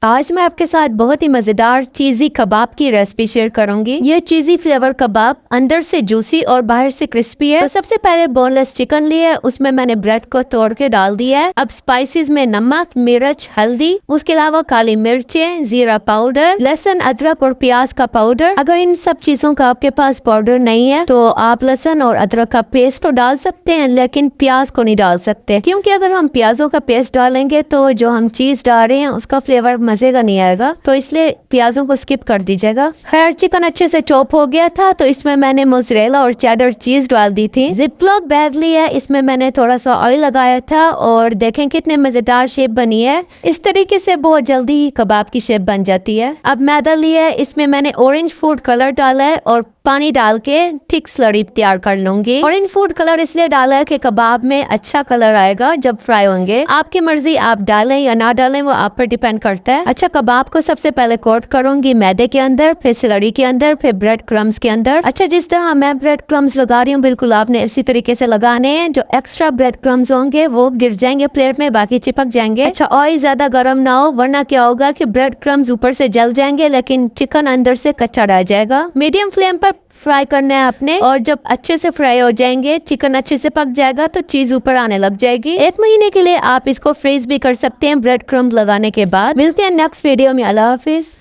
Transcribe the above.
आज मैं आपके साथ बहुत ही मजेदार चीजी कबाब की रेसिपी शेयर करूंगी। ये चीजी फ्लेवर कबाब अंदर से जूसी और बाहर से क्रिस्पी है। तो सबसे पहले बोनलेस चिकन लिया है, उसमें मैंने ब्रेड को तोड़ के डाल दिया है। अब स्पाइसेस में नमक, मिर्च, हल्दी, उसके अलावा काली मिर्चें, जीरा पाउडर, लहसुन, अदरक और प्याज का पाउडर। अगर इन सब चीजों का आपके पास पाउडर नहीं है तो आप लहसुन और अदरक का पेस्ट तो डाल सकते हैं, लेकिन प्याज को नहीं डाल सकते, क्योंकि अगर हम प्याजों का पेस्ट डालेंगे तो जो हम चीज डाल रहे हैं उसका फ्लेवर मजे का नहीं आएगा, तो इसलिए प्याजों को स्किप कर दीजिएगा। खैर, चिकन अच्छे से चॉप हो गया था तो इसमें मैंने मोज़रेला और चेडर चीज डाल दी थी। जिपलॉक बैग लिया, इसमें मैंने थोड़ा सा ऑयल लगाया था और देखें कितने मजेदार शेप बनी है। इस तरीके से बहुत जल्दी ही कबाब की शेप बन जाती है। अब मैदा लिया, इसमें मैंने ऑरेंज फूड कलर डाला है और पानी डाल के थिक स्लरी तैयार कर लूंगी। ऑरेंज फूड कलर इसलिए डाला है कि कबाब में अच्छा कलर आएगा जब फ्राई होंगे। आपकी मर्जी, आप डालें या ना डालें वो आप पर डिपेंड करता है। अच्छा, कबाब को सबसे पहले कोट करूंगी मैदे के अंदर, फिर स्लरी के अंदर, फिर ब्रेड क्रम्स के अंदर। अच्छा, जिस तरह मैं ब्रेड क्रम्स लगा रही हूँ बिल्कुल आपने इसी तरीके से लगाने हैं। जो एक्स्ट्रा ब्रेड क्रम्स होंगे वो गिर जाएंगे प्लेट में, बाकी चिपक जाएंगे। अच्छा, ऑयल ज्यादा गर्म ना हो, वरना क्या होगा कि ब्रेड क्रम्स ऊपर से जल जाएंगे लेकिन चिकन अंदर से कच्चा रह जाएगा। मीडियम फ्लेम पर फ्राई करना है आपने, और जब अच्छे से फ्राई हो जाएंगे, चिकन अच्छे से पक जाएगा तो चीज ऊपर आने लग जाएगी। 1 महीने के लिए आप इसको फ्रीज भी कर सकते हैं ब्रेड क्रम्ब लगाने के बाद। मिलते हैं नेक्स्ट वीडियो में। अल्लाह हाफिज।